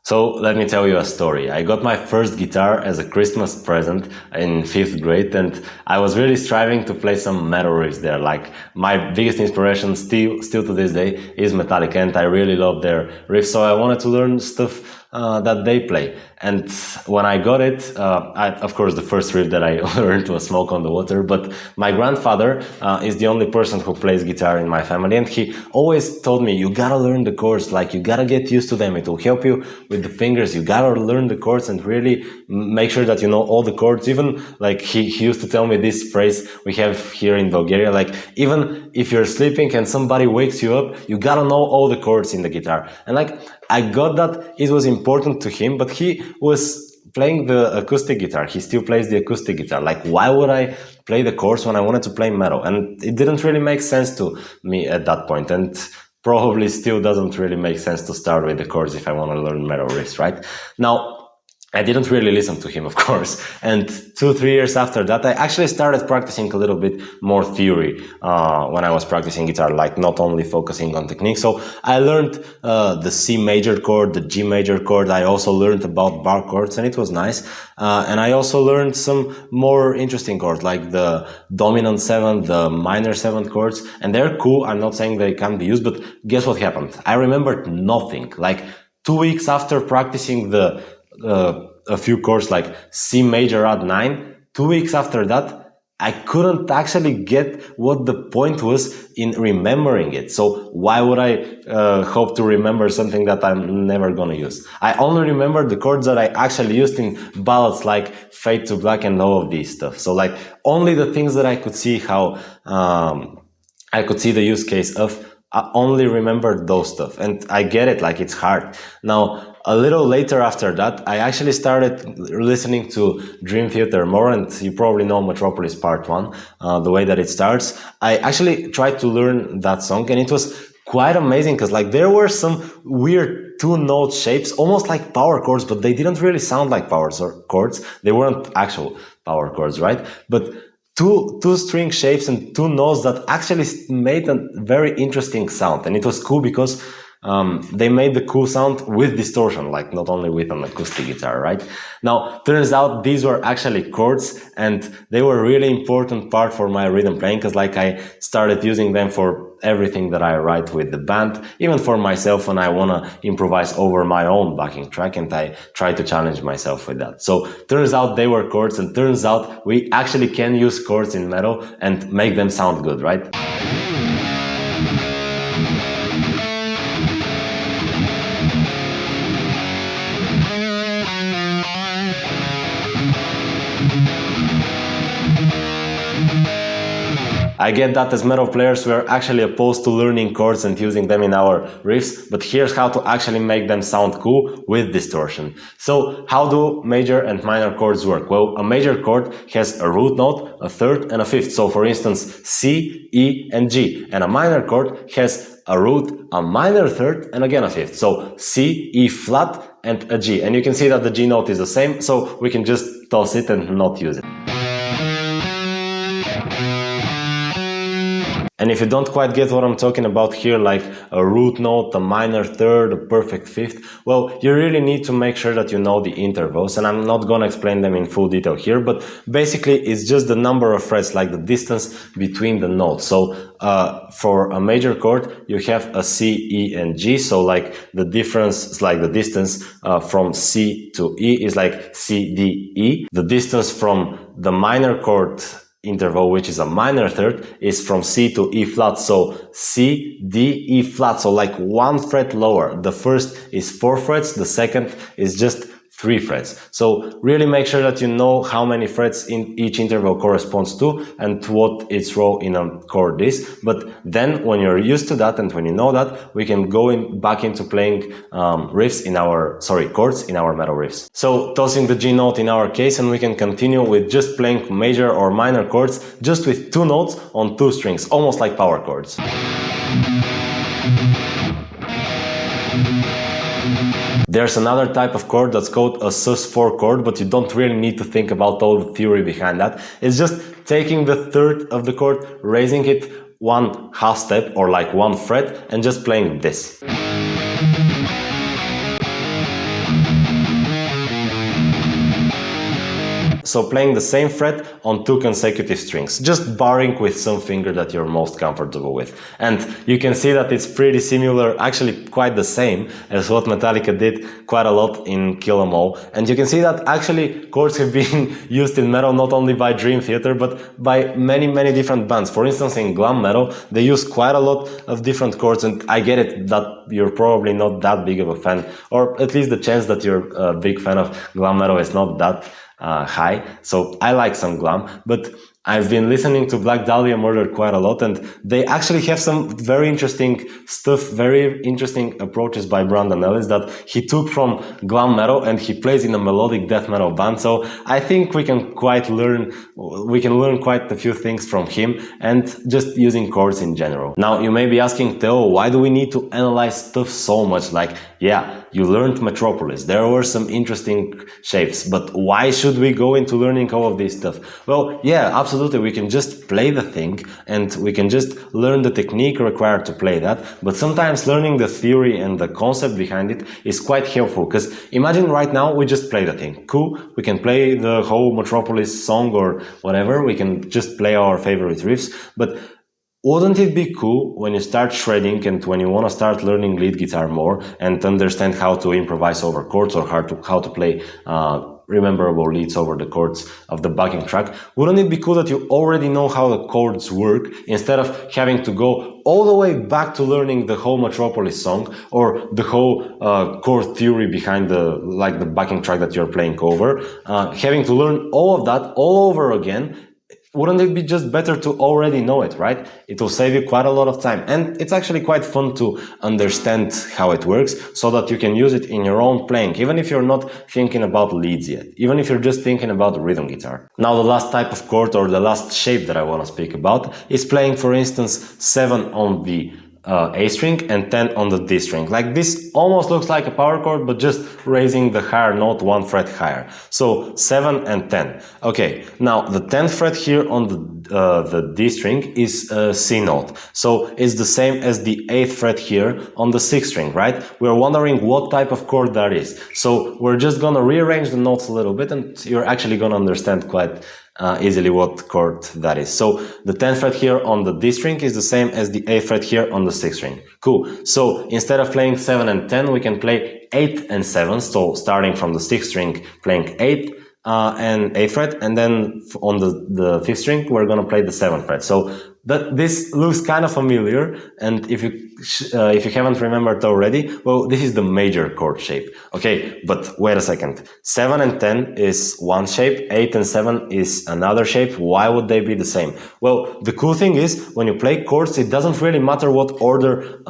So let me tell you a story. I got my first guitar as a Christmas present in 5th grade, and I was really striving to play some metal riffs there. Like, my biggest inspiration still to this day is Metallica, and I really love their riffs, so I wanted to learn stuff that they play. And when I got it, of course the first riff that I learned was Smoke on the Water, but my grandfather is the only person who plays guitar in my family, and he always told me, you gotta learn the chords, like you gotta get used to them, it will help you with the fingers, you gotta learn the chords and really make sure that you know all the chords. Even like he used to tell me this phrase we have here in Bulgaria, like, even if you're sleeping and somebody wakes you up, you gotta know all the chords in the guitar. And like, I got that it was important to him, but he was playing the acoustic guitar. He still plays the acoustic guitar. Like, why would I play the chords when I wanted to play metal? And it didn't really make sense to me at that point, and probably still doesn't really make sense to start with the chords if I want to learn metal riffs, right? Now, I didn't really listen to him, of course, and 2-3 years after that, I actually started practicing a little bit more theory when I was practicing guitar, like not only focusing on technique. So I learned the C major chord, the G major chord. I also learned about bar chords, and it was nice. And I also learned some more interesting chords, like the dominant 7, the minor 7 chords, and they're cool. I'm not saying they can't be used, but guess what happened? I remembered nothing. Like 2 weeks after practicing a few chords like C major add 9, 2 weeks after that, I couldn't actually get what the point was in remembering it. So why would I hope to remember something that I'm never gonna use? I only remember the chords that I actually used in ballads like Fade to Black and all of these stuff. So like, only the things that I could see how I could see the use case of, I only remembered those stuff. And I get it, like, it's hard. Now, a little later after that, I actually started listening to Dream Theater more, and you probably know Metropolis Part 1, the way that it starts. I actually tried to learn that song, and it was quite amazing, because like, there were some weird 2-note shapes, almost like power chords, but they didn't really sound like power chords. They weren't actual power chords, right? But two string shapes and 2 notes that actually made a very interesting sound. And it was cool because they made the cool sound with distortion, like not only with an acoustic guitar, right? Now, turns out these were actually chords, and they were a really important part for my rhythm playing, because like, I started using them for everything that I write with the band, even for myself when I want to improvise over my own backing track, and I try to challenge myself with that. So turns out they were chords, and turns out we actually can use chords in metal and make them sound good, right? I get that as metal players we are actually opposed to learning chords and using them in our riffs, but here's how to actually make them sound cool with distortion. So how do major and minor chords work? Well, a major chord has a root note, a third, and a fifth. So for instance, C, E, and G. And a minor chord has a root, a minor third, and again a fifth. So C, E flat, and a G. And you can see that the G note is the same, so we can just toss it and not use it. And if you don't quite get what I'm talking about here, like a root note, a minor third, a perfect fifth, well, you really need to make sure that you know the intervals, and I'm not gonna explain them in full detail here, but basically it's just the number of frets, like the distance between the notes. So for a major chord, you have a C, E, and G, so like the difference is like the distance from C to E is like C, D, E. The distance from the minor chord interval, which is a minor third, is from C to E flat, so C, D, E flat, so like 1 fret lower. The first is 4 frets, the second is just 3 frets. So really make sure that you know how many frets in each interval corresponds to and what its role in a chord is. But then when you're used to that and when you know that, we can go back into playing chords in our metal riffs. So tossing the G note in our case, and we can continue with just playing major or minor chords just with 2 notes on 2 strings, almost like power chords. There's another type of chord that's called a sus4 chord, but you don't really need to think about all the theory behind that. It's just taking the third of the chord, raising it 1 half step or like 1 fret, and just playing this. so playing the same fret on 2 consecutive strings, just barring with some finger that you're most comfortable with. And you can see that it's pretty similar, actually quite the same as what Metallica did quite a lot in Kill 'Em All. And you can see that actually chords have been used in metal not only by Dream Theater, but by many different bands. For instance, in glam metal, they use quite a lot of different chords, and I get it that you're probably not that big of a fan, or at least the chance that you're a big fan of glam metal is not that high. So I like some glam, but I've been listening to Black Dahlia Murder quite a lot, and they actually have some very interesting stuff, very interesting approaches by Brandon Ellis that he took from glam metal and he plays in a melodic death metal band. So I think we can learn quite a few things from him, and just using chords in general. Now you may be asking, Theo, why do we need to analyze stuff so much? Like, yeah, you learned Metropolis, there were some interesting shapes, but why should we go into learning all of this stuff? Well, yeah, absolutely, we can just play the thing and we can just learn the technique required to play that, but sometimes learning the theory and the concept behind it is quite helpful, because imagine right now we just play the thing. Cool, we can play the whole Metropolis song or whatever, we can just play our favorite riffs, but wouldn't it be cool when you start shredding and when you want to start learning lead guitar more and understand how to improvise over chords, or how to play rememberable leads over the chords of the backing track? Wouldn't it be cool that you already know how the chords work, instead of having to go all the way back to learning the whole Metropolis song or the whole chord theory behind the backing track that you're playing over, having to learn all of that all over again? Wouldn't it be just better to already know it, right? It will save you quite a lot of time. And it's actually quite fun to understand how it works, so that you can use it in your own playing, even if you're not thinking about leads yet, even if you're just thinking about rhythm guitar. Now, the last type of chord, or the last shape that I want to speak about, is playing, for instance, 7 on the A string and 10 on the D string. Like, this almost looks like a power chord, but just raising the higher note 1 fret higher. So 7 and 10. Okay, now the 10th fret here on the D string is a C note. So it's the same as the 8th fret here on the 6th string, right? We're wondering what type of chord that is. So we're just gonna rearrange the notes a little bit, and you're actually gonna understand quite easily what chord that is. So the 10th fret here on the D string is the same as the 8th fret here on the 6th string. Cool. So instead of playing 7 and 10, we can play 8 and 7. So starting from the 6th string, playing 8 and 8th fret, and then on the 5th string, we're going to play the 7th fret. So this looks kind of familiar, and if you haven't remembered already, well, this is the major chord shape. Okay, but wait a second. 7 and 10 is one shape, 8 and 7 is another shape. Why would they be the same? Well, the cool thing is, when you play chords, it doesn't really matter what order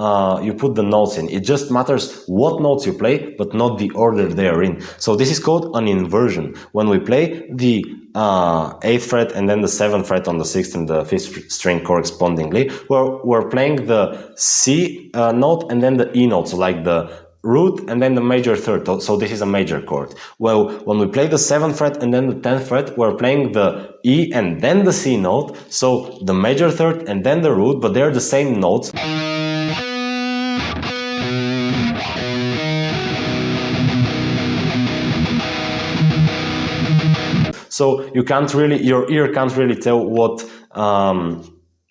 you put the notes in. It just matters what notes you play, but not the order they are in. So this is called an inversion. When we play the 8th fret and then the 7th fret on the 6th and the 5th string correspondingly, we're playing the C note and then the E note, so like the root and then the major third. So this is a major chord. Well, when we play the 7th fret and then the 10th fret, we're playing the E and then the C note, so the major third and then the root, but they're the same notes. So you can't really, your ear can't really tell what,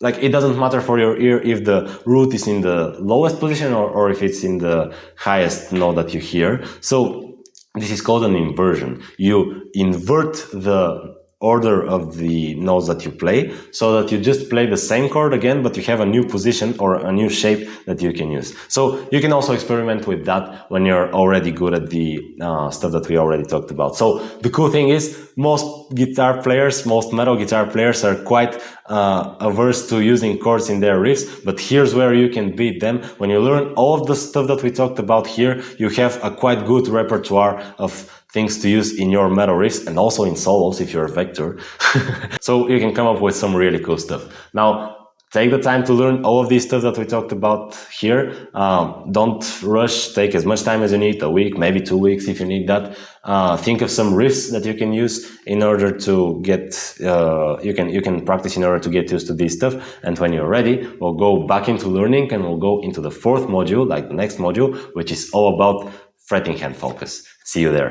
like, it doesn't matter for your ear if the root is in the lowest position or if it's in the highest note that you hear. So this is called an inversion. You invert the order of the notes that you play, so that you just play the same chord again, but you have a new position or a new shape that you can use. So you can also experiment with that when you're already good at the stuff that we already talked about. So the cool thing is, most guitar players, most metal guitar players are quite averse to using chords in their riffs, but here's where you can beat them. When you learn all of the stuff that we talked about here, you have a quite good repertoire of things to use in your metal riffs, and also in solos if you're a vector. So you can come up with some really cool stuff. Now, take the time to learn all of these stuff that we talked about here. Don't rush, take as much time as you need, a week, maybe 2 weeks if you need that. Think of some riffs that you can use in order to get, you can practice in order to get used to this stuff. And when you're ready, we'll go back into learning and we'll go into the 4th module, like the next module, which is all about fretting hand focus. See you there.